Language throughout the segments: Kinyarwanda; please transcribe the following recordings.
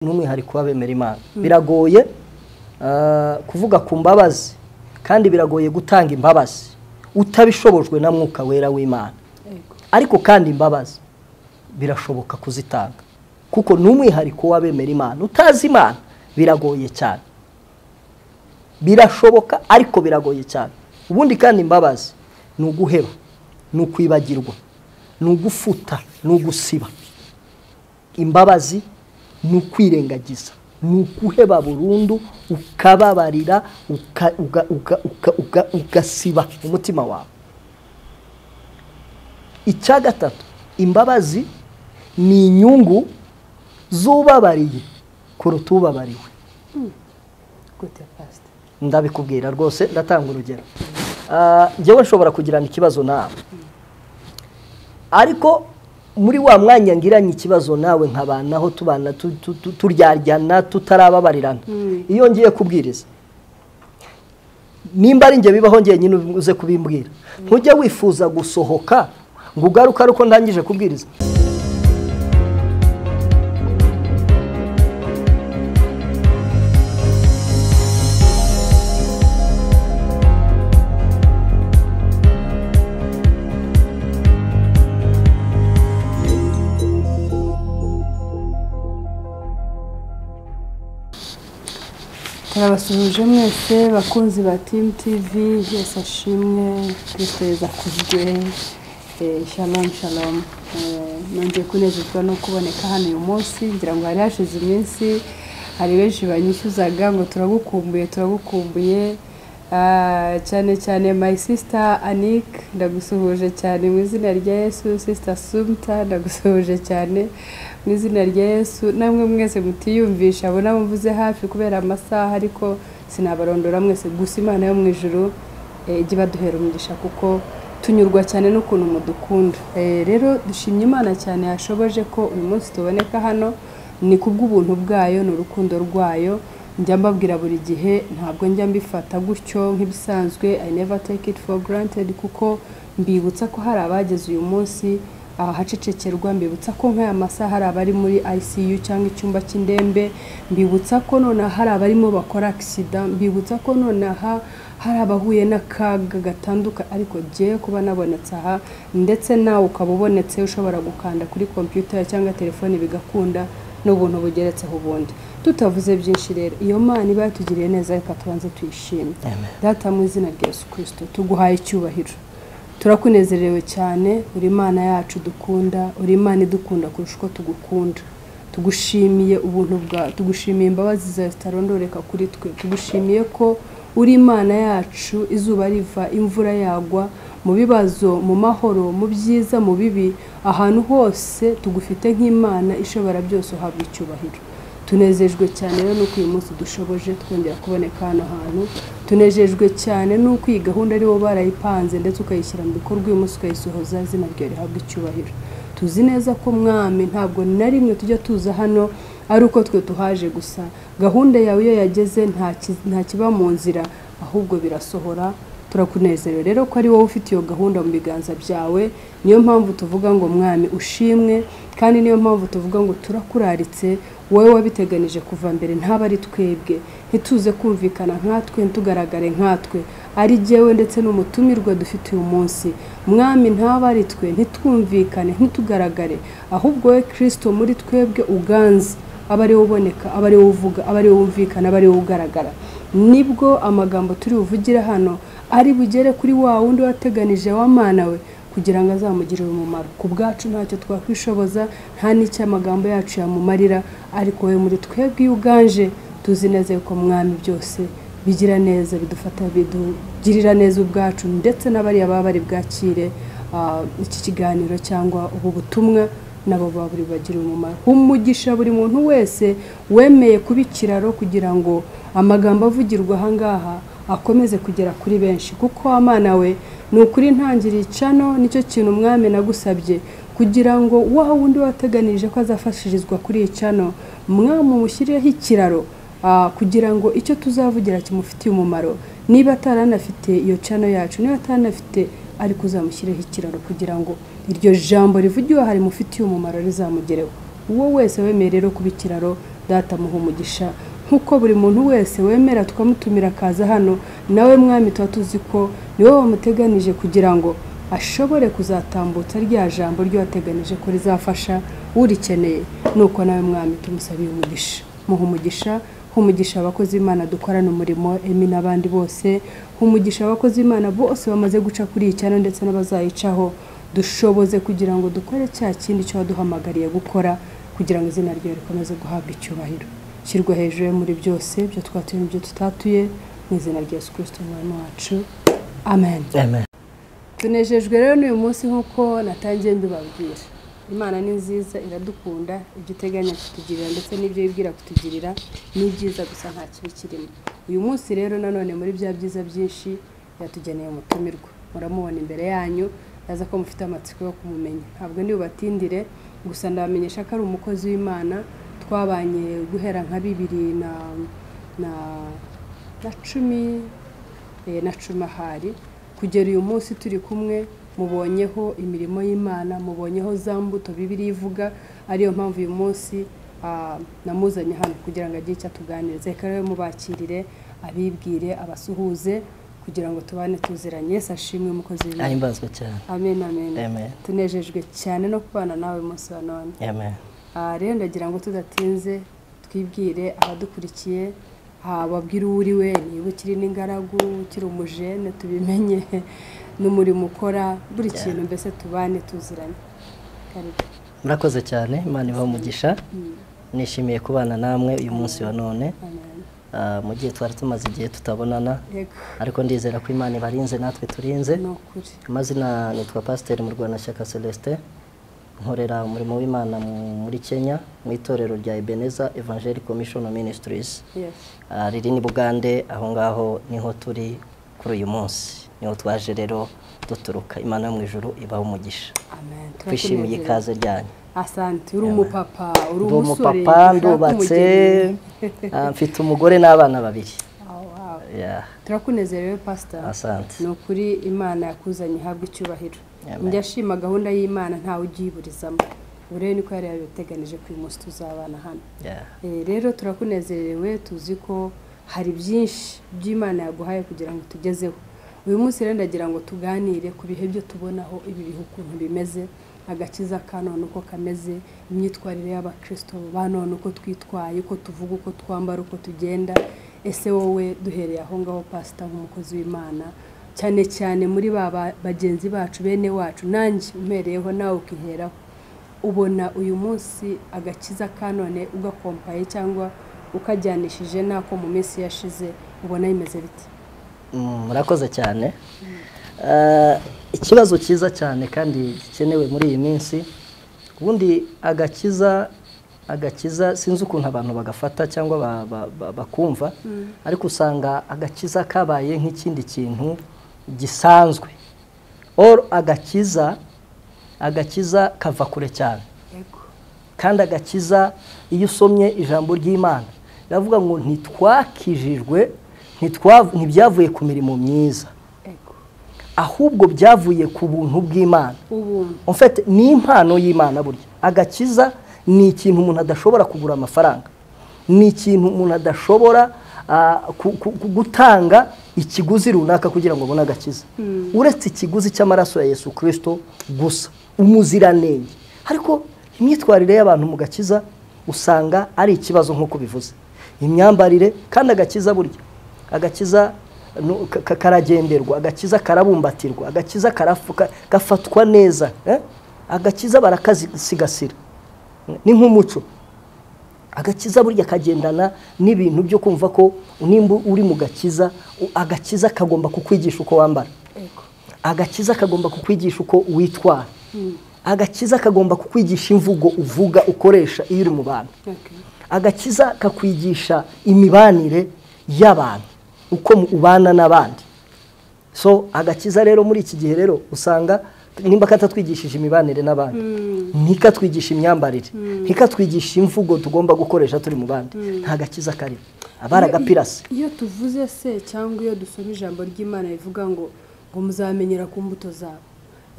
n'umwihariko w'abemera Imana biragoye kuvuga ku mbabazi kandi biragoye gutanga imbabazi utabishobojwe na mwuka wera w'Imana ariko kandi imbabazi birashoboka kuzitanga kuko n'umwihariko w'abemera Imana utazi Imana biragoye cyane birashoboka ariko biragoye cyane ubundi kandi imbabazi ni uguheba ni ukwibagirwa ni ugufuta ni ugusiba imbabazi ni ukwirengagiza ni uguheba burundu ukababarira ugasiba umutima wawe. Icya gatatu imbabazi ni inyungu zubabariye kuruta ubabariwe. Ndabikubwira rwose ndatanga urugero. Njyewe nshobora kugirana ikibazo nawe ariko muri wa mwanya ngiranye ikibazo nawe nkabanaho tubana turyaryana tutarababarirana iyo ngiye kubwiriza nimba ari nge bibaho ngiye nyine uze kubimbwira ntujye wifuza gusohoka ngo ugaruka ariko ndangije kubwiriza. Turabasuhuje mwese bakunzi ba Team TV yose ashimwe twiteza kujye shalom shalom nongeye kunezezwa no kuboneka hano uyu munsi ngira ngo hari hashize iminsi hari benshi banyishyuzaga ngo turagukumbuye cyane cyane my sister Anik ndagusuhuje cyane mu izina rya Yesu, sister Sumta ndagusuhuje cyane mu izina rya Yesu, namwe mwese mutiyumvisha abona mvuze hafi kubera amasaha ariko sinabarondora mwese gusa Imana yo mu ijuru ijye baduhera umugisha kuko tunyurwa cyane n'ukuntu mudukunda. Rero dushimye Imana cyane yashoboje ko uyu munsi tuboneka hano ni kubw'ubuntu bwayo n'urukundo rwayo. Njya mbabwira buri gihe ntabwo njya mbifata gutyo nk'ibisanzwe, I never take it for granted kuko mbibutsa ko hari abageze uyu munsi hacecekerwa, mbibutsa ko nk'aya masaha hari abari muri ICU cyangwa icyumba cy'indembe, mbibutsa ko none hari abarimo bakora accident, mbibutsa ko none hari abahuye n'akaga gatanduka ariko je kuba nabonetse aha ndetse nawe ukaba ubonetse ushobora gukanda kuri computer cyangwa telefone bigakunda n'ubuntu bugeretseho ubundi. Tutavuze byinshi rero iyo Mana iba yatugiriye neza reka tubanze tuyishime. Data mu izina rya Yesu Kristo tuguhaye icyubahiro, turakunezerewe cyane, uri Imana yacu dukunda, uri Imana idukunda kurusha uko tugukunda. Tugushimiye ubuntu bwawe, tugushimiye imbabazi zawe zitarondoreka kuri twe, tugushimiye ko uri Imana yacu izuba riva imvura yagwa mu bibazo mu mahoro mu byiza mu bibi ahantu hose tugufite nk'Imana ishobora byose uhabwa icyubahiro. Tunezejwe cyane rero nuko uyu munsi dushoboje twongera kuboneka hano hantu, tunejejwe cyane nuko iyi gahunda ari wo barayipanze ndetse ukayishyira mu bikorwa uyu munsi ukayisohoza, izina ryawe rihabwa icyubahiro. Tuzi neza ko Mwami ntabwo na rimwe tujya tuza hano ari uko twe tuhaje gusa, gahunda yawe iyo yageze nta kiba mu nzira ahubwo birasohora. Turakunezerewe rero ko ari wowe ufite iyo gahunda mu biganza byawe, niyo mpamvu tuvuga ngo Mwami ushimwe, kandi niyo mpamvu tuvuga ngo turakuraritse wowe wabiteganije kuva mbere ntaba ari twebwe, ntituze kumvikana nkatwe ntugaragare nkatwe, ari jewe ndetse n'umutumirwa dufite uyu munsi. Mwami ntaba ari twe ntitwumvikane ntitugaragare ahubwo we Kristo muri twebwe uganze, abari uboneka, abari uvuga, abari wumvikana, abari ugaragara. Nibwo amagambo turi uvugira hano ari bugere kuri wa wundi wateganije wa Mana we kugira ngo azamugirire umumaro. Ku bwacu ntacyo twakwishoboza, nta n'icyo amagambo yacu yamumarira, ariko we muri twebwe uganje tuzi neza ko Mwami byose bigira neza, bidufata bidugirira neza ubwacu ndetse n'abari bari bwakire iki kiganiro cyangwa ubu butumwa nabo baburi bagira umumaro. Umugisha buri muntu wese wemeye kubikiraro kugira ngo amagambo avugirwa ahangaha akomeze kugera kuri benshi, kuko Amana we nukuri ntangiri icano nicyo kintu Mwami nagusabye kugira ngo wa wundi wateganije ko azafashirizwa kuri icano Mwami mushyirireho ikiraro kugira ngo icyo tuzavugira kimufitiye umumaro. Niba ataranafite iyo cano yacu, niba ataranafite ariko uzamushyireho ikiraro kugira ngo iryo jambo rivugiwe hari mufitiye umumaro rizamugereho. Uwo wese wemeye rero kubikiraro data muha umugisha nkuko buri muntu wese wemera tukamutumira akaza hano nawe mwami tuba tuzi ko niwe wamuteganije kugira ngo ashobore kuzatambutsa rya jambo ryo wateganije ko rizafasha urikeneye nuko nawe mwami tumusabiye umugisha muha umugisha humugisha abakozi Imana dukorana umurimo emi n'abandi bose humugisha abakozi Imana bose bamaze guca kuri iyi cyane ndetse n'abazayicaho dushoboze kugira ngo dukore cya kindi cyo waduhamagariye gukora kugira ngo izina ryawe rikomeze guhabwa icyubahiro kirwa hejuru muri byose byo twatuye n'ibyo tutatuye mu izina rya Yesu Kristo umwami wacu amen amen. tunejejwe rero n'uyu munsi nkuko natangiye mbibabwira Imana ni nziza iradukunda ibyo iteganya kutugirira ndetse n'ibyo yibwira kutugirira ni byiza gusa nta kibi kirimo uyu munsi rero nanone muri bya byiza byinshi yatugeneye umutumirwa muramubona imbere yanyu yaza ko mufite amatsiko yo kumumenya ntabwo ndi bubatindire gusa ndamenyesha ko ari umukozi w'Imana twabanye guhera nka 2010 ahari kugera uyu munsi turi kumwe mubonyeho imirimo y'Imana mubonyeho za mbuto Bibiliya ivuga ariyo mpamvu uyu munsi namuzanye hano kugira ngo agire icyo tuganirize reka rero mubakirire abibwire abasuhuze kugira ngo tubane tuziranye Yesu ashimwe umukozi w'Imana ahimbazwe cyane amen amen amen. tunejejwe cyane no kubana nawe munsi wa none amen. rero ndagira ngo tudatinze twibwire abadukurikiye babwire uri we niba ukiri n'ingaragu ukiri umujene tubimenye n'umurimo ukora buri kintu mbese tubane tuziranye murakoze cyane Imana ibahe umugisha nishimiye kubana namwe uyu munsi wa none mu gihe twari tumaze igihe tutabonana ariko ndizera ko Imana ibarinze natwe turinze amazina nitwa Pasteur Murwanashyaka Celestin nkorera umurimo w'Imana muri Kenya mu itorero rya Ebenezer Evangelical Mission Ministries riri ni Bugande aho ngaho niho turi kuri uyu munsi niho twaje rero duturuka Imana yo mu ijuru ibaho umugisha amen twishimiye ikaze ryanyu asante uri umupapa uri umusore umupapa ndubatse mfite umugore n'abana babiri turakunezerewe pastor asante no kuri Imana yakuzanye habwa icyubahiro ndashima gahunda y'Imana ntawe ugiburizamo urebe niko yari yateganije ku munsi tuzabana hano rero turakunezerewe tuzi ko hari byinshi by'Imana yaguhaye kugira ngo tugezeho uyu munsi rero ndagira ngo tuganire ku bihe byo tubonaho ibi bihe ukuntu bimeze agakiza kanone uko kameze imyitwarire y'abakristo banone uko twitwaye uko tuvuga uko twambara uko tugenda ese wowe duhereye aho ngaho pastor nk'umukozi w'Imana cyane cyane muri bagenzi bacu bene wacu nanjye umpereyeho nawe ukiheraho ubona uyu munsi agakiza kanone ugakompaye cyangwa ukajyanishije nako mu minsi yashize ubona imeze bite murakoze cyane ikibazo cyiza cyane kandi gikenewe muri iyi minsi ubundi agakiza sinzi ukuntu abantu bagafata cyangwa bakumva ariko usanga agakiza kabaye nk'ikindi kintu gisanzwe agakiza kava kure cyane kandi agakiza iyo usomye ijambo ry'Imana biravuga ngo ntitwakijijwe ntibyavuye ku mirimo myiza ahubwo byavuye ku buntu bw'Imana en fait ni impano y'Imana burya agakiza ni ikintu umuntu adashobora kugura amafaranga ni ikintu umuntu adashobora gutanga ikiguzi runaka kugira ngo abone agakiza uretse ikiguzi cy'amaraso ya Yesu Kristo gusa umuziranenge ariko imyitwarire y'abantu mu gakiza usanga ari ikibazo nk'uko bivuze imyambarire kandi agakiza burya agakiza karagenderwa agakiza karabumbatirwa agakiza gafatwa neza agakiza barakasigasira ni nk'umuco agakiza burya kagendana n'ibintu byo kumva ko nimba uri mu agakiza kagomba kukwigisha uko wambara agakiza kagomba kukwigisha uko witwara agakiza kagomba kukwigisha imvugo uvuga ukoresha iyo uri mu bantu agakiza kakwigisha imibanire y'abantu uko ubana n'abandi so agakiza rero muri iki gihe rero usanga nimba katatwigishije imibanire n'abandi ntikatwigisha imyambarire ntikatwigisha imvugo tugomba gukoresha turi mu bandi nta gakiza kari abaragapirase iyo tuvuze se cyangwa iyo dusoma ijambo ry'Imana rivuga ngo muzamenyera ku mbuto zabo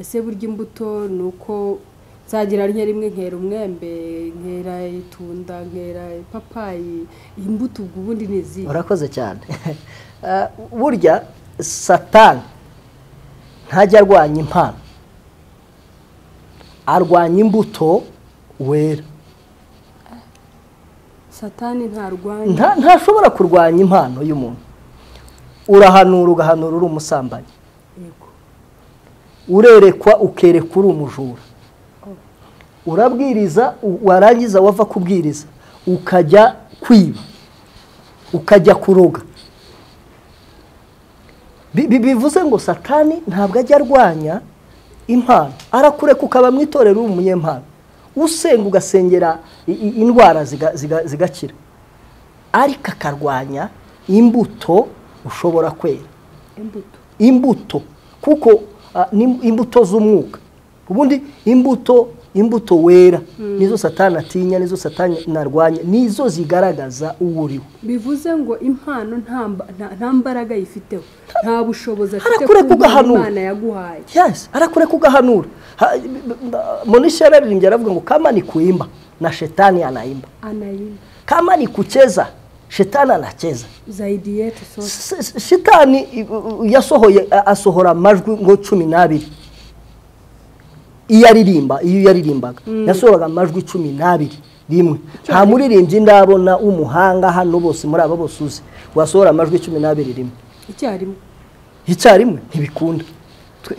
ese burya imbuto nuko nzagira rimwe nkera umwembe nkera itunda nkera ipapayi imbuto ubundi nizi urakoze cyane burya Satani ntajya arwanya impano arwanya imbuto wera Satani ntarwanya ntashobora kurwanya impano y'umuntu urahanura ugahanura uri umusambanyi urerekwa ukerekwa uri umujura urabwiriza warangiza wava kubwiriza ukajya kwiba ukajya kuroga bivuze ngo Satani ntabwo ajya arwanya impano arakureka ukaba mu itorero uri umunyempano usenga ugasengera indwara zigakira ariko akarwanya imbuto ushobora kwera imbuto kuko imbuto z'umwuka ubundi imbuto wera nizo Satani atinya nizo Satani narwanya nizo zigaragaza uwo uriwe bivuze ngo impano nta mbaraga yifiteho nta bushobozi afite ku Imana yaguhaye yes arakureka ugahanura Monisha yararirimbye aravuga ngo kama ni kuimba na shetani anaimba kama ni kucheza shetani anacheza zaidi yetu sote shetani asohora amajwi ngo 12 iyo yaririmbaga yasohoraga amajwi 12 rimwe nta muririmbyi ndabona umuhanga hano bose muri aba bose uzi wasohora amajwi 12 rimwe icyarimwe ntibikunda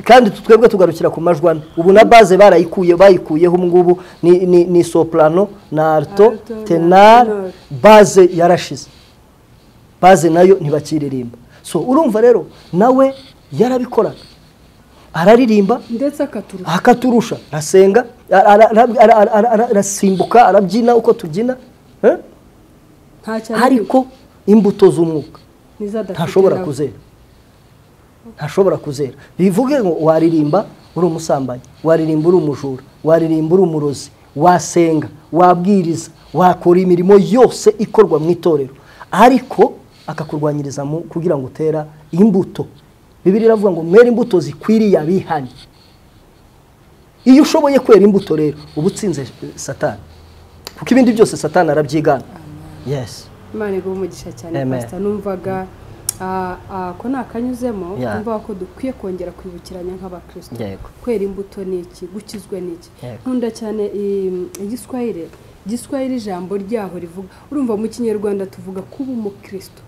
kandi twebwe tugarukira ku majwi ubu na base bayikuyeho ngubu ni soprano na alto tenor base yarashize base nayo ntibakiririmba so urumva rero nawe yarabikoraga araririmba ndetse akaturusha rasenga arasimbuka arabyina uko tubyina ariko imbuto z'umwuka ntashobora kuzera bivuge ngo waririmba uri umusambanyi waririmba uri umujura waririmba uri umurozi wasenga wabwiriza wakora imirimo yose ikorwa mu itorero ariko akakurwanyiriza kugira ngo utera imbuto Bibiliya iravuga ngo mwere imbuto zikwiriye abihanye iyo ushoboye kwera imbuto rero uba utsinze Satani kuko ibindi byose Satani arabyigana yes Imana iguhe umugisha cyane pastor numvaga ko nakanyuzemo numva ko dukwiye kongera kwibukiranya nk'abakristo kwera imbuto niki gukizwe niki nkunda cyane igiswahili ijambo ryaho rivuga urumva mu kinyarwanda tuvuga kuba umukristo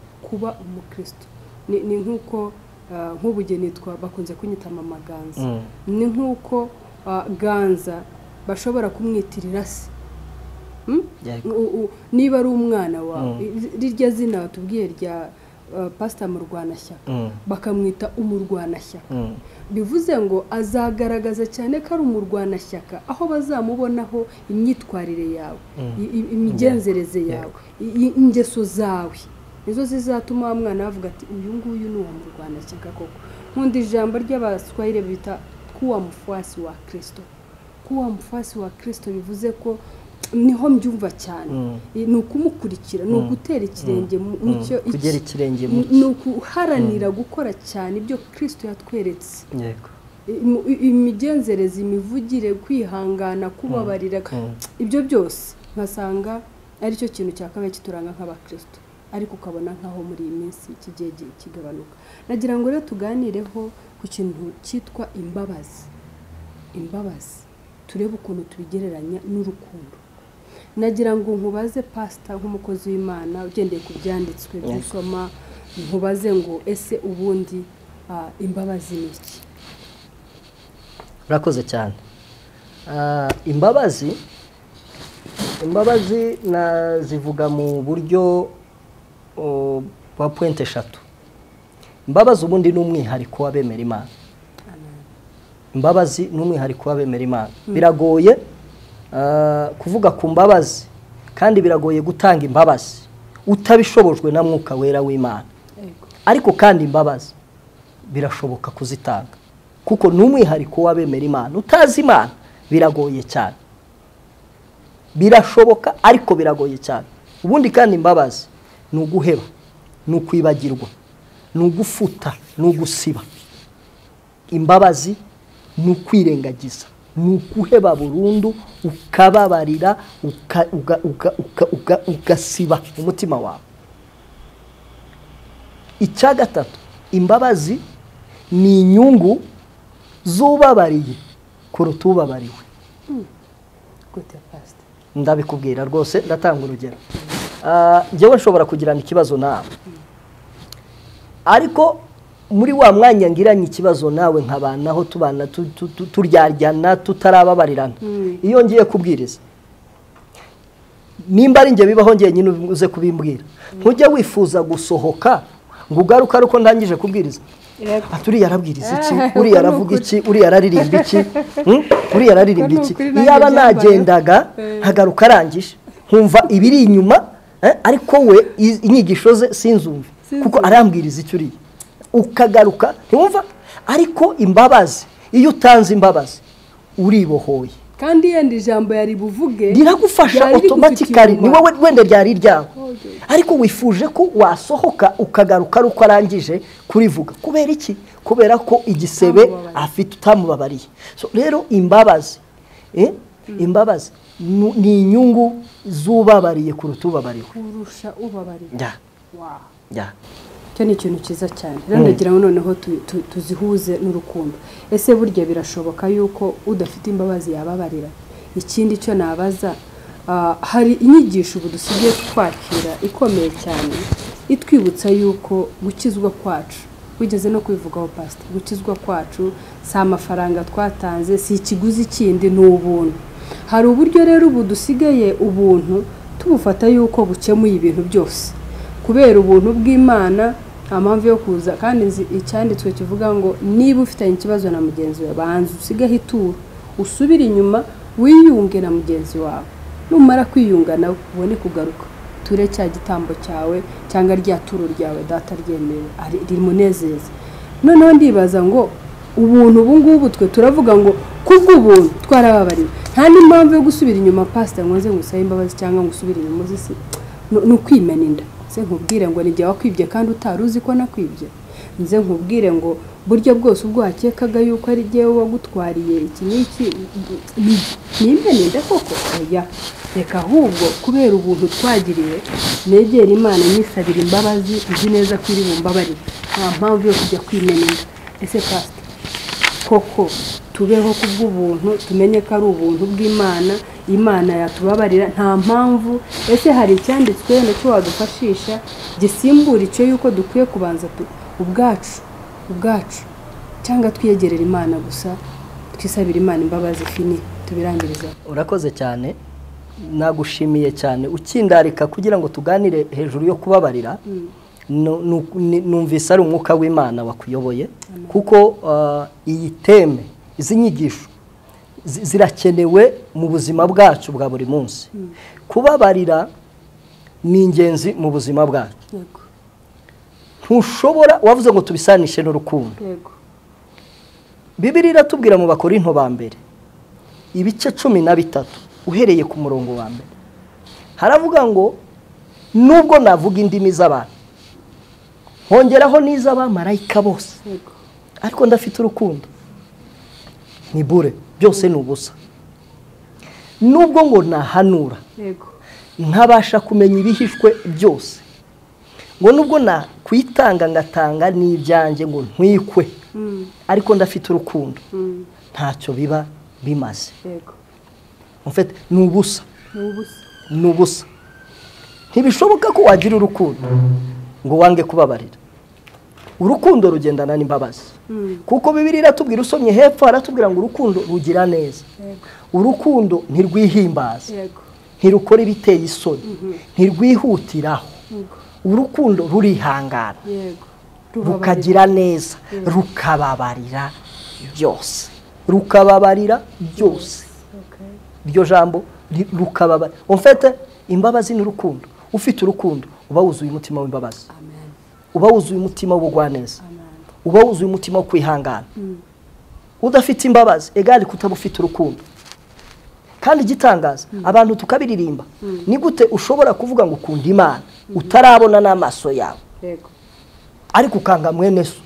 ni nkuko nk'ubugeni bakunze kunyita amaganza ni nkuko ganza bashobora kumwitirira se niba ari umwana wawe rirya zina watubwiye rya pastor Murwanashyaka bakamwita umurwanashyaka bivuze ngo azagaragaza cyane ko ari umurwanashyaka aho bazamubonaho imyitwarire yawe imigenzereze yawe ingeso zawe nizo zizatuma mwana bavuga ati uyu nguyu ni uwo murwanashyaka koko nkunda ijambo ry'abaswahili bita kuwa mfuasi wa Kristo bivuze ko niho mbyumva cyane ni ukumukurikira ni ugutera ikirenge mu cyo kugera ikirenge ni ukuharanira gukora cyane ibyo Kristo yatweretse yego imigenzereze imivugire kwihangana kubabarira ibyo byose nkasanga ari cyo kintu cyakabaye kituranga nk'abakristo ariko ukabona nkaho muri iyi minsi kigiye kigabanuka nagira ngo rero tuganireho ku kintu cyitwa imbabazi turebe ukuntu tubigereranya n'urukundo nagira ngo nkubaze pastor nk'umukozi w'Imana ugendeye ku byanditswe by'isoma nkubaze ngo ese ubundi imbabazi ni iki urakoze cyane imbabazi nazivuga mu buryo bwa point 3 imbabazi ubundi ni umwihariko w'abemera Imana imbabazi ni umwihariko w'abemera Imana biragoye kuvuga ku mbabazi kandi biragoye gutanga imbabazi utabishobojwe na mwuka wera w'Imana ariko kandi imbabazi birashoboka kuzitanga kuko ni umwihariko w'abemera Imana utazi Imana biragoye cyane birashoboka ariko biragoye cyane ubundi kandi imbabazi ni uguheba ni ukwibagirwa ni ugufuta ni ugusiba imbabazi ni ukwirengagiza ni ukuheba burundu ukababarira ugasiba umutima wawe. Icya gatatu, imbabazi ni inyungu zubabariye kuruta ubabariwe. Ndabikubwira rwose, ndatanga urugero. Njyewe nshobora kugirana ikibazo nawe, ariko muri wa mwanya ngiranye ikibazo nawe nkabanaho tubana turyaryana tutarababarirana, iyo ngiye kubwiriza nimba ari njye bibaho ngiye nyine uze kubimbwira, ntujya wifuza gusohoka ngo ugaruke ariko ndangije kubwiriza. Uri yarabwiriza iki, uri yaravuga iki, uri yararirimba iki, uri yararirimba iki. Iyaba nagendaga nkagaruka arangije nkumva ibiri inyuma, ariko we inyigisho ze sinzumve kuko arambwiriza icyo uri ukagaruka ntiwumva. Ariko imbabazi, iyo utanze imbabazi uribohoye, kandi yenda ijambo yari buvuge riragufasha automatically, ni wowe wende ryari ryawe, ariko wifuje ko wasohoka ukagaruka ari uko arangije kurivuga. Kubera iki? Kubera ko igisebe afite utamubabariye. So rero imbabazi imbabazi ni inyungu zubabariye kuruta ubabariwe, kurusha ubabariwe. Ya cyo ni ikintu cyiza cyane. Rero ndagira ngo noneho tuzihuze n'urukundo. Ese burya birashoboka yuko udafite imbabazi yababarira? Ikindi cyo nabaza, hari inyigisho ubu dusigaye twakira ikomeye cyane itwibutsa yuko gukizwa kwacu, wigeze no kwivugaho pastor, gukizwa kwacu si amafaranga twatanze, si ikiguzi kindi, ni ubuntu. Hari uburyo rero ubu dusigaye ubuntu tubufata yuko bukemuye ibintu byose, kubera ubuntu bw'Imana nta mpamvu yo kuza. Kandi icyanditswe kivuga ngo niba ufitanye ikibazo na mugenzi wawe, banza usigaho ituro, usubire inyuma wiyunge na mugenzi wawe. Numara kwiyunga nawe ubone kugaruka ture cya gitambo cyawe cyangwa rya turo ryawe data ryemewe rimunezeza. Noneho ndibaza ngo ubuntu ubu ngubu twe turavuga ngo kubw'ubuntu twarababariwe, nta n'impamvu yo gusubira inyuma pastor ngo nze ngusabe imbabazi cyangwa ngusubire inyuma zisi n'ukwimena inda. Nze nkubwire ngo nijya wakwibye kandi utaruzi ko nakwibye. Nze nkubwire ngo buryo bwose ubwo hakekaga yuko ari jyewe wagutwariye iki n'iki n'imena inda koko. Oya, reka ahubwo kubera ubuntu twagiriwe negera Imana nyisabira imbabazi, nzi neza ko iri bumbabarire, nta mpamvu yo kujya kwimena inda. Ese pastor koko tubeho kubw'ubuntu, tumenye ko ari ubuntu bw'Imana, Imana yatubabarira, nta mpamvu. Ese hari icyanditswe n'icyo wadufashisha gisimbura icyo yuko dukwiye kubanza ubwacu cyangwa twiyegerera Imana gusa, twisabira Imana imbabazi fini tubirangiriza? Urakoze cyane, nagushimiye cyane ukindarika kugira ngo tuganire hejuru yo kubabarira. Numvise ari umwuka w'Imana wakuyoboye, kuko iyi teme, izi nyigisho zirakenewe mu buzima bwacu bwa buri munsi. Kubabarira ni ingenzi mu buzima bwacu. Ntushobora, wavuze ngo tubisanishe n'urukundo. Bibiliya iratubwira mu Bakorinto ba mbere ibice 13 uhereye ku murongo wa mbere, haravuga ngo nubwo navuga indimi z'abantu hongeraho n'iz'abamarayika bose, ariko ndafite urukundo ni bure, byose ni ubusa. Nubwo ngo nahanura ntabasha kumenya ibihishwe byose, ngo nubwo nakwitanga ngatanga n'ibyanjye ngo ntwikwe, ariko ndafite urukundo ntacyo biba bimaze. Mfite ni ubusa, ni ubusa. Ntibishoboka ko wagira urukundo ngo wange kubabarira. Urukundo rugendana n'imbabazi, kuko Bibiliya iratubwira, usomye hepfo aratubwira ngo urukundo rugira neza. Urukundo ntirwihimbaza, ntirukora ibiteye isoni, ntirwihutiraho. Urukundo rurihangana, rukagira neza, rukababarira byose, rukababarira byose. Iryo jambo rukababarira. Mfite imbabazi n'urukundo. Ufite urukundo uba wuzuye umutima w'imbabazi, uba wuzuye umutima w'ubugwaneza, uba wuzuye umutima wo kwihangana. Udafite imbabazi egali kutaba ufite urukundo. Kandi igitangaza abantu tukabiririmba, ni gute ushobora kuvuga ngo ukunda Imana utarabona n'amaso yawe, ariko ukanga mwene so?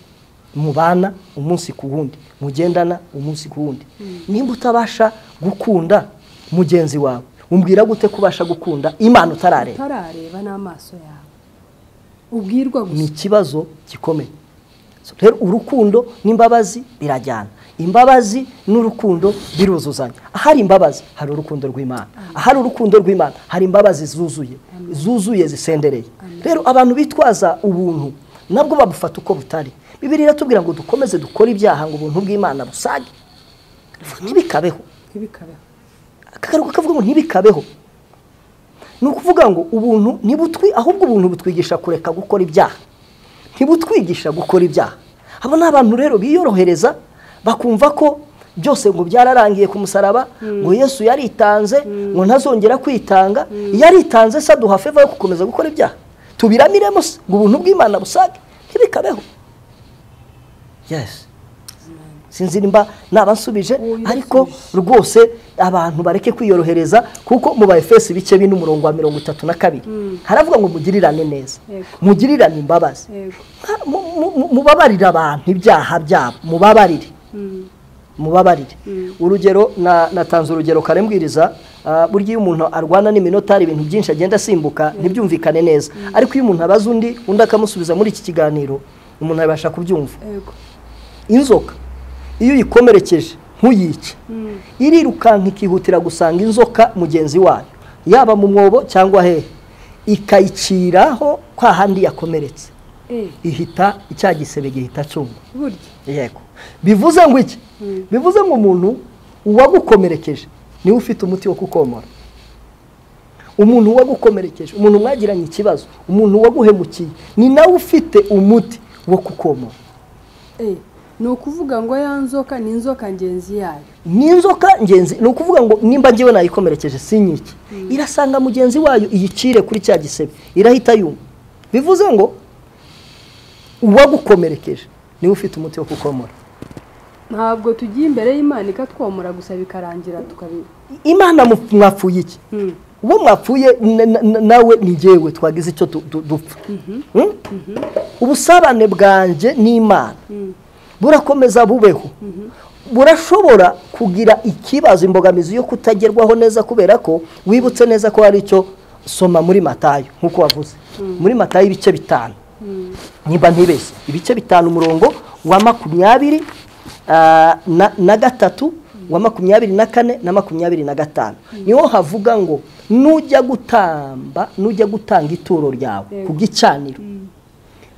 mubana umunsi ku wundi, mugendana umunsi ku wundi. Nimba utabasha gukunda mugenzi wawe, umbwira gute kubasha gukunda Imana utarareba n'amaso yawe? Ubwirwa gusa. Ni ikibazo gikomeye. Rero urukundo n'imbabazi birajyana. Imbabazi n'urukundo biruzuzanya. Ahari imbabazi hari urukundo rw'Imana. Ahari urukundo rw'Imana hari imbabazi zuzuye zisendereye. Rero abantu bitwaza ubuntu nabwo babufata uko butari. Bibiliya iratubwira ngo dukomeze dukora ibyaha ngo ubuntu bw'Imana busage. Ntibikabeho. Akagaruka kavuga ngo ntibikabeho. Nukuvuga ngo ubuntu ahubwo ubuntu butwigisha kureka gukora ibyaha. Ntibutwigisha gukora ibyaha. Abo ni abantu rero biyorohereza bakumva ko byose ngo byararangiye ku musaraba, ngo Yesu yaritanze, ngo ntazongera kwitanga. Yaritanze se duha favor yo gukomeza gukora ibyaha. Tubiramiremo ngo ubuntu bw'Imana busage. Ntibikabeho. Yes. Sinzirimba nabansubije ariko rwose abantu bareke kwiyorohereza kuko mu Efeso ibice bino umurongo wa 32 haravuga ngo mugirirane neza, mugirirane imbabazi, mubabarira abantu ibyaha byabo, mubabarire. Urugero natanze urugero karembwiriza, buryo umuntu arwana n'iminota ari ibintu byinshi agenda asimbuka ntibyumvikane neza, ariko iyo umuntu abaza undi akamusubiza muri iki kiganiro umuntu abasha kubyumva. Inzoka iyo uyikomerekeje ntuyice, irirukanka ikihutira gusanga inzoka mugenzi wayo yaba mu mwobo cyangwa hehe, ikayiciraho kwa handi yakomeretse, ihita icyagisebe gihita cyumva. Yego, bivuze ngo iki? Bivuze ngo umuntu uwagukomerekeje niwe ufite umuti wo kukomora. Umuntu wagukomerekeje, umuntu mwagiranye ikibazo, umuntu waguhemukiye ni nawe ufite umuti wo kukomora. Ni ukuvuga ngo ya nzoka ni inzoka ngenzi yayo. Ni inzoka ngenzi, ni ukuvuga ngo nimba ngewe nayikomerekeje sinyiki, irasanga mugenzi wayo iyicire kuri cya gisebe, irahita yumva. Bivuze ngo uwagukomerekeje niwe ufite umuti wo kukomora. Ntabwo tugiye imbere y'Imana ikatwomora gusa bikarangira tukabira. Imana mwapfuye iki? Uwo mwapfuye nawe ni ngewe twagize icyo dupfa. Ubusabane bwanje n'Imana burakomeza bubeho. Burashobora kugira ikibazo, imbogamizi yo kutagerwaho neza kubera ko wibutse neza ko hari icyo soma muri Matayo nkuko wavuze. Muri Matayo ibice 5. Niba ntibese ibice 5 umurongo wa 23 na 3 wa 24 na 25 niho havuga ngo nujya gutanga ituro ryawe ku gicaniro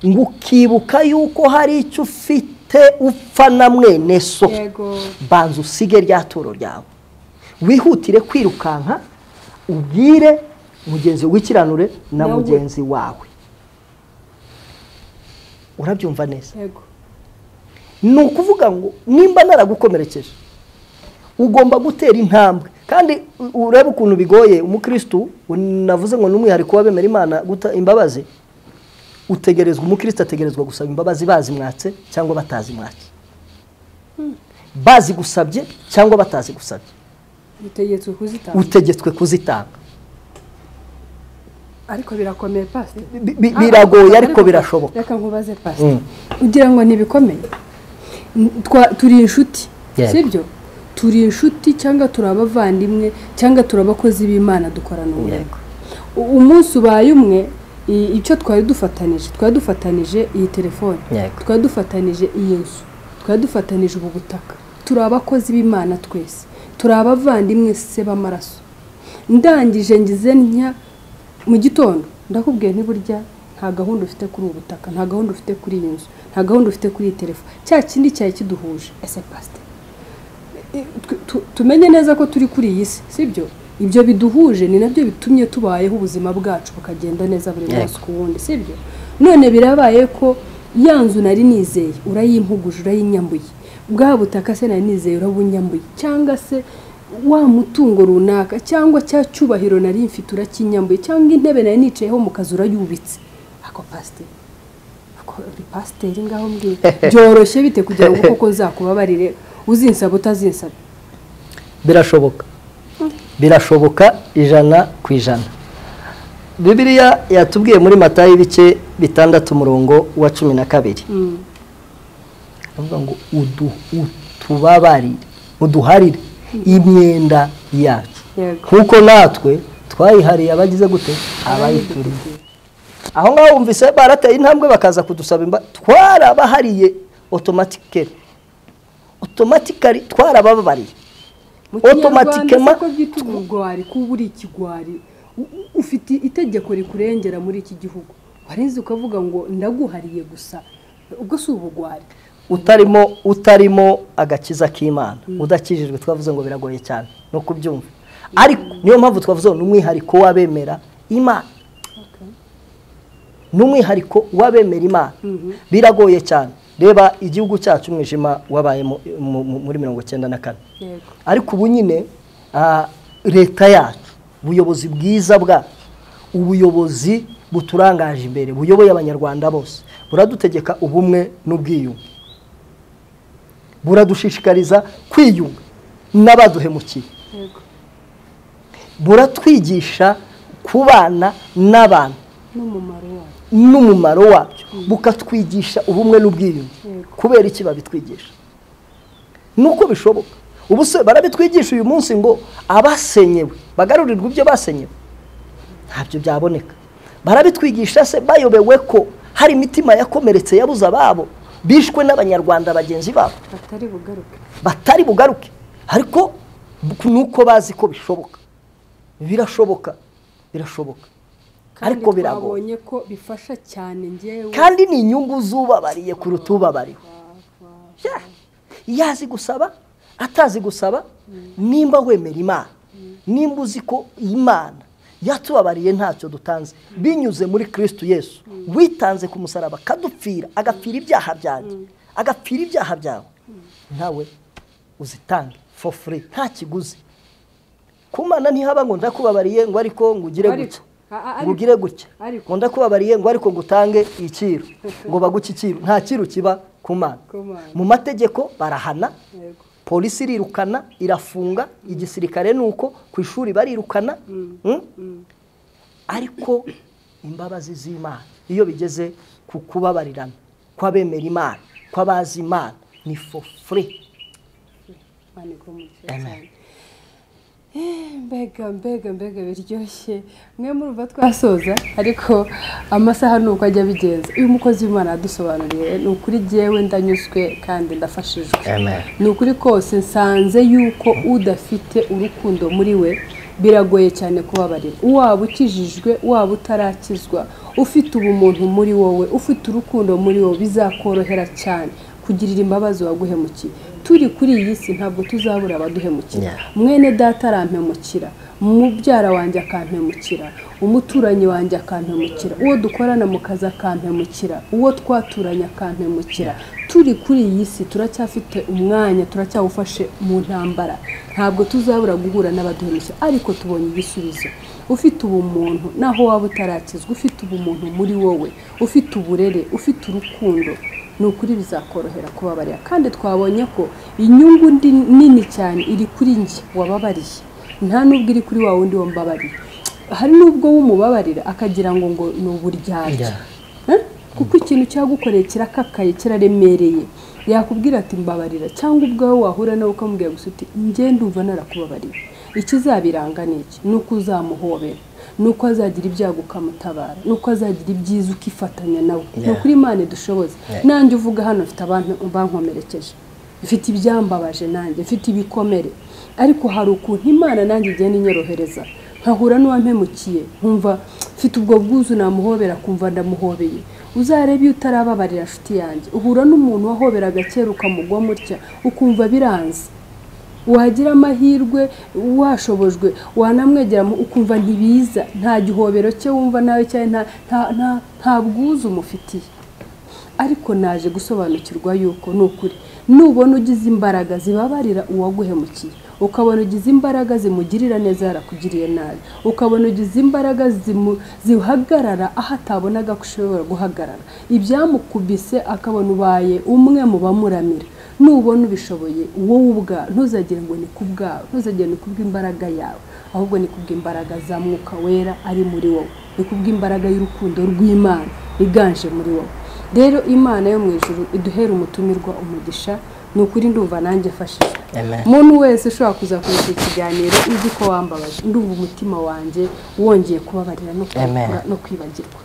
ngo ukibuka yuko hari icyo ufite upfa na mwene so, banza usige rya turo ryawe, wihutire kwirukanka ubwire mugenzi w'ikiranure na mugenzi wawe. Urabyumva neza? Ni ukuvuga ngo nimba naragukomerekeje ugomba gutera intambwe, kandi urebe ukuntu bigoye umukristo. Navuze ngo n'umwihariko wabemera Imana guta imbabazi, umukristo ategerezwa gusaba imbabazi bazi mwatse cyangwa batazi mwatse, bazi gusabye cyangwa batazi gusabye, utegetswe kuzitanga. Ariko birakomeye pastor. Biragoye ariko birashoboka. Reka nkubaze pastor, ugira ngo nibikomeye? Turi inshuti, sibyo? Turi inshuti cyangwa turabavandimwe cyangwa turabakozi b'Imana dukorana umurimo. Umunsi ubaye umwe, icyo twari dufatanije iyi telefone, twari dufatanije iyi nzu, twari dufatanije ubu butaka. Turi abakozi b'Imana twese, turi abavandimwe se b'amaraso. Ndangije ngize ntya mu gitondo ndakubwiye ntiburya nta gahunda ufite kuri ubu butaka, nta gahunda ufite kuri iyi nzu, nta gahunda ufite kuri iyi telefone, cya kindi cyaye kiduhuje. Ese pastor, tumenye neza ko turi kuri iyi si, sibyo? Ibyo biduhuje ni nabyo bitumye tubayeho ubuzima bwacu bukagenda neza buri munsi ku wundi, sibyo? None birabaye ko yanzu nari nizeye urayimpuguje, urayinyambuye, bwa butaka se nari nizeye urabunyambuye, cyangwa se wa mutungo runaka cyangwa cya cyubahiro nari mfite urakinyambuye, cyangwa intebe nari nicayeho mu kazi urayubitse. Ako pastor ngaho mbwiye byoroshye bite kugira ngo koko nzakubabarire uzinsaba utazinsaba? Birashoboka 100%. Bibiliya yatubwiye muri Matayo ibice 6 umurongo wa 12 avuga ngo utubabarire uduharire imyenda yacu kuko natwe twayihariye abagize gute abayituriye. Aho ngaho wumvise barateye intambwe bakaza kudusaba twarabahariye automatically twarababariye automatically ko byitugwari kuburi ikigwari ufite itegeko rikurengera muri iki gihugu warinze ukavuga ngo ndaguhariye gusa ubwo si ubugwari utarimo agakiza k'Imana udakijijwe twavuze ngo biragoye cyane no kubyumva ariko niyo mpamvu twavuze n'umwihariko wabemera Imana n'umwihariko wabemera Imana biragoye cyane. Reba igihugu cyacu umwijima wabaye muri 1994 ariko ubu nyine leta yacu ubuyobozi bwiza bwa ubuyobozi buturangaje imbere buyoboye abanyarwanda bose buradutegeka ubumwe n'ubwiyunge buradushishikariza kwiyunga n'abaduhemukiye buratwigisha kubana n'abantu n'umumaro wabyo bukatwigisha ubumwe n'ubwiyunge. Kubera iki babitwigisha nuko bishoboka ubu se barabitwigisha uyu munsi ngo abasenyewe bagarurirwa ibyo basenyewe ntabyo byaboneka. Barabitwigisha se bayobewe ko hari imitima yakomeretse yabuza babo bishwe n'abanyarwanda bagenzi babo batari bugaruke ariko nuko bazi ko bishoboka birashoboka ariko birabonye ko bifasha cyane ngewe kandi ni inyungu zubabariye kuruta ubabariwe. Yazi gusaba atazi gusaba nimba wemera Imana nimba uzi ko Imana yatubabariye ntacyo dutanze binyuze muri Kristo Yesu witanze ku musaraba kadupfira agapfira ibyaha byanjye agapfira ibyaha byawe nawe uzitange for free nta kiguzi. Kumana ntihaba ngo ndakubabariye ngo ariko ngugire gutya ngugire gutya ngo ndakubabariye ngo ariko ngutange ikiro ngo bagukikiro nta kiro kiba kumana. Mu mategeko barahana polisi irirukana irafunga igisirikare nuko ku ishuri barirukana ariko imbabazi z'Imana iyo bigeze ku kubabarirana kwabemera Imana kwabazi Imana ni for free. Amen. Mbega biryoshye mwe muruva twasoza ariko amasaha nuko ajya bigenza. Uyu mukozi w'Imana adusobanuriye ni ukuri jewe ndanyuzwe kandi ndafashijwe. Ni ukuri kose nsanze yuko udafite urukundo muri we biragoye cyane kubabarira. Waba ukijijwe waba utarakizwa ufite ubumuntu muri wowe ufite urukundo muri wowe bizakorohera cyane kugirira imbabazi waguhemukiye. Turi kuri iyi si ntabwo tuzabura abaduhemukira. Mwene data arampemukira, mubyara wanjye akampemukira, umuturanyi wanjye akampemukira, uwo dukorana mu kazi akampemukira, uwo twaturanye akampemukira. Turi kuri iyi si turacyafite umwanya turacyawufashe mu ntambara. Ntabwo tuzabura guhura n'abaduhemukira ariko tubonye igisubizo. Ufite ubumuntu naho waba utarakizwa ufite ubumuntu muri wowe ufite uburere ufite urukundo nukuri bizakorohera kubabarira. Kandi twabonye ko inyungu nini cyane iri kuri nje wababariye nta nubwo iri kuri wa wundi wambabariye. Hari nubwo wumubabarira akagira ngo ni uburyarya kuko ikintu cyagukoreye kirakakaye kiraremereye yakubwira ati mbabarira cyangwa ubwawe wahura nawe ukamubwira gusa uti nge ndumva narakubabariye. Ikizabiranga niki nuko uzamuhobera nuko azagira ibyago ukamutabara nuko azagira ibyiza ukifatanya nawe. Nukuri Imana dushoboze. Nanjye uvuga hano mfite abantu bankomerekeje mfite ibyambabaje nanjye mfite ibikomere ariko hari ukuntu Imana nanjye igenda inyorohereza nkahura n'uwampemukiye nkumva mfite ubwo bwuzu namuhobera kumva ndamuhobeye. Uzarebe utarababarira nshuti yanjye uhura n'umuntu wahoberaga kera ukamugwa mutya ukumva biranze wagira amahirwe washobojwe wanamwegera ukumva ntibiza nta gihobero cye wumva nawe cyane nta bwuzu umufitiye. Ariko naje gusobanukirwa yuko nukuri nubona ugize imbaraga zibabarira uwaguhemukiye ukabona ugize imbaraga zimugirira neza yarakugiriye nabi ukabona ugize imbaraga zihagarara aho atabonaga kushobora guhagarara ibyamukubise akabona ubaye umwe mu bamuramira. Nubona ubishoboye wowe ubwa ntuzagire ngo ni kubwawe ntuzagire ni kubw'imbaraga yawe ahubwo ni kubw'imbaraga za Mwuka Wera ari muri wowe ni kubw'imbaraga y'urukundo rw'Imana iganje muri wowe. rero Imana yo mu ijuru iduhera umutumirwa umugisha nukuri ndumva nanjye fashije umuntu wese ushobora kuza kuri iki kiganiro uzi ko wambabaje ndumva umutima wanjye wongeye kubabarira no kwibagirwa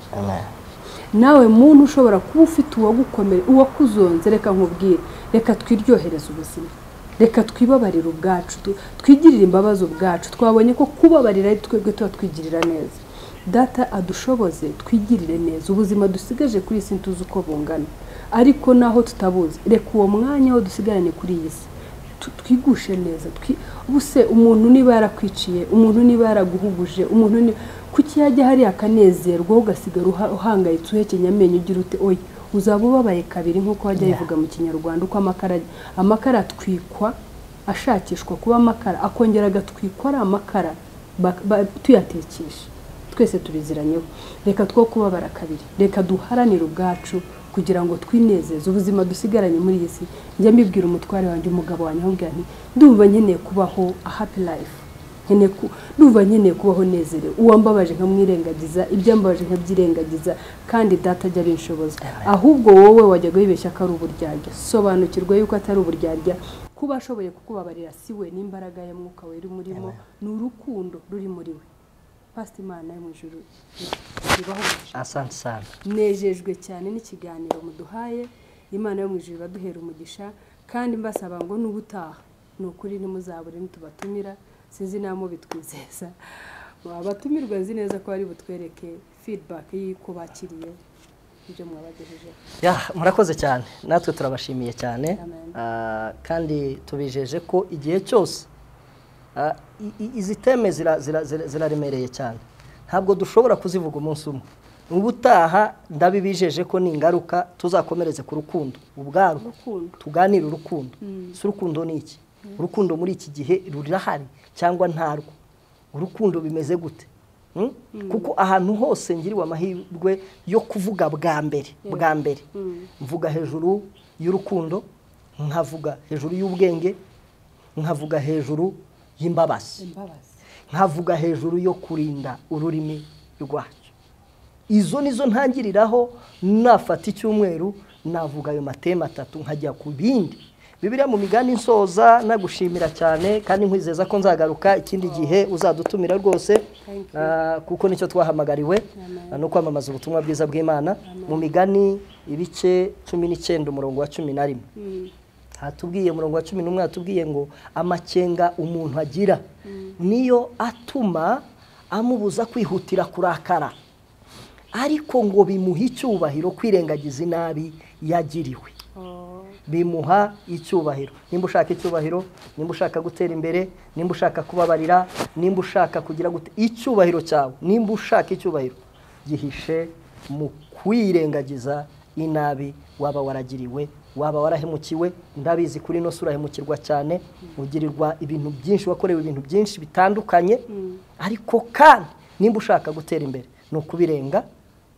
nawe muntu ushobora kuba ufite uwagukomera uwakuzonze reka nkubwire reka twiryohereze ubuzima reka twibabarire ubwacu twigirire imbabazi ubwacu twabonye ko kubabarira ari twebwe tuba twigirira neza data adushoboze twigirire neza ubuzima dusigaje kuri isi ntuzi uko bungana ariko naho tutabuzi reka uwo mwanya aho dusigaranye kuri iyi si twigushe neza ubuse umuntu niba yarakwiciye umuntu niba yaraguhuguje umuntu kuki yajya hari akanezerwa ugasigara uhangayitse uhekenya amenyo ugira ute oya uzaba ubabaye kabiri nk'uko wajya bivuga mu kinyarwanda uko amakara atwikwa ashakishwa kuba amakara akongera agatwikwa ari amakara tuyatekesha twese tubiziranyeho reka two kubabara kabiri reka duharanire ubwacu kugira ngo twinezeze ubuzima dusigaranye muri iyi si njya mbibwira umutware wanjye umugabo wanjye ahubwira nti ndumva nkeneye kubaho a happy life ndumva nkeneye kubaho nezerewe uwambabaje nkamwirengagiza ibyambabaje nkabyirengagiza kandi data ajya binshoboza ahubwo wowe wajyaga wibeshya ko ari uburyarya sobanukirwa yuko atari uburyarya kuba ashoboye kukubabarira si we n'imbaraga ya mwuka wera umurimo ni urukundo ruri muri we Pastor Imana yo mu ijuru ibaho asante sana nejejwe cyane n'ikiganiro muduhaye Imana yo mu ijuru baduhera umugisha kandi mbasaba ngo n'ubutaha nukuri nimuzabure nitubatumira sinzi namo bitwizeza abatumirwa nzi neza ko ari butwereke feedback y'uko bakiriye ibyo mwabagejeje murakoze cyane natwe turabashimiye cyane kandi tubijeje ko igihe cyose izi teme ziraremereye cyane ntabwo dushobora kuzivuga umunsi umwe ubutaha ndabibijeje ko ni ingaruka tuzakomereze ku rukundo ubwarwo tuganire urukundo si urukundo ni iki urukundo muri iki gihe rurahari cyangwa ntarwo urukundo bimeze gute kuko ahantu hose ngiriwe amahirwe yo kuvuga bwa mbere mvuga hejuru y'urukundo nkavuga hejuru y'ubwenge nkavuga hejuru y'imbabazi nkavuga hejuru yo kurinda ururimi rwacu izo nizo ntangiriraho nafata icyumweru navuga ayo matema atatu nkajya ku bindi Bibiliya mu migani nsoza nagushimira cyane kandi nkwizeza ko nzagaruka ikindi gihe uzadutumira rwose kuko nicyo twahamagariwe no kwamamaza ubutumwa bwiza bw'Imana mu migani ibice 19 umurongo wa 11 hatubwiye umurongo wa 11 hatubwiye ngo amakenga umuntu agira niyo atuma amubuza kwihutira kurakara ariko ngo bimuha icyubahiro kwirengagiza inabi yagiriwe bimuha icyubahiro nimba ushaka icyubahiro nimba ushaka gutera imbere nimba ushaka kubabarira nimba ushaka kugira gute icyubahiro cyawe nimba ushaka icyubahiro gihishe mu kwirengagiza inabi waba waragiriwe waba warahemukiwe ndabizi kuri no sura hemukirwa cyane ugirirwa ibintu byinshi wakorewe ibintu byinshi bitandukanye ariko kandi nimba ushaka gutera imbere no kubirenga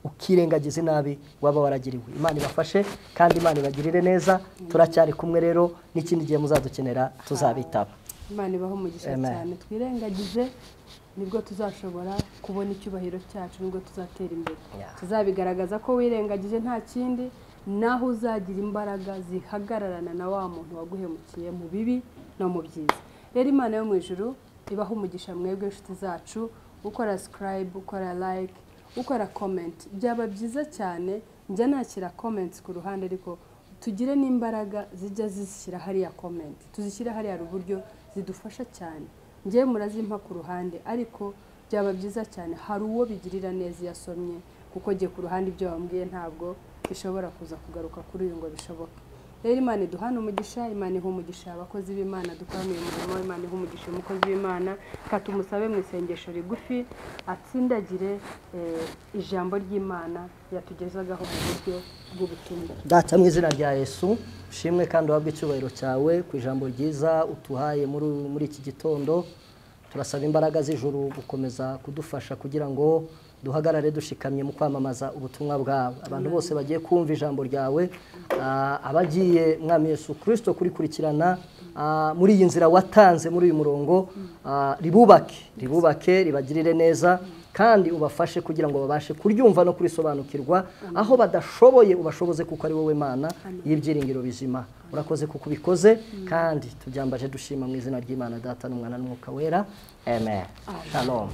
ukirengagiza inabi waba waragiriwe Imana ibafashe kandi Imana ibagirire neza turacyari kumwe rero n'ikindi gihe muzadukenera tuzabitaba Imana ibaho umugisha cyane twirengagize nibwo tuzashobora kubona icyubahiro cyacu nibwo tuzatera imbere tuzabigaragaza ko wirengagije nta kindi naho uzagira imbaraga zihagararana na wa muntu waguhemukiye mu bibi no mu byiza rero Imana yo mu ijuru ibaho umugisha mwebwe inshuti zacu ukora subscribe ukora like ukora comment byaba byiza cyane njya nakira comments ku ruhande ariko tugire n'imbaraga zijya zishyira hariya comment tuzishyira hariya uburyo zidufasha cyane ngiye murazimpa ku ruhande ariko byaba byiza cyane hari uwo bigirira neza yasomye kuko giye ku ruhande ibyo bambwiye ntabwo bishobora kuza kugaruka kuri uyu ngo bishoboke rero Imana iduhana umugisha Imana iha umugisha abakozi b'Imana dukoraniye umurimo Imana iha umugisha umukozi w'Imana katumusabe mu isengesho rigufi atsindagire ijambo ry'Imana yatugezagaho mu buryo bw'ubutumwa data mu izina rya Yesu ushimwe kandi wabwe icyubahiro cyawe ku ijambo ryiza utuhaye muri iki gitondo turasaba imbaraga z'ijuru gukomeza kudufasha kugira ngo duhagarare dushikamye mu kwamamaza ubutumwa bwawe abantu bose bagiye kumva ijambo ryawe abagiye mwami Yesu Kristo kurikurikirana muri iyi nzira watanze muri uyu murongo ribubake ribagirire neza kandi ubafashe kugira ngo babashe kuryumva no kurisobanukirwa aho badashoboye ubashoboze kuko ari wowe Mana y'ibyiringiro bizima. Urakoze kuko ubikoze kandi tubyambaje dushima mu izina ry'Imana Data n'Umwana n'Umwuka Wera. Amen. Shalom.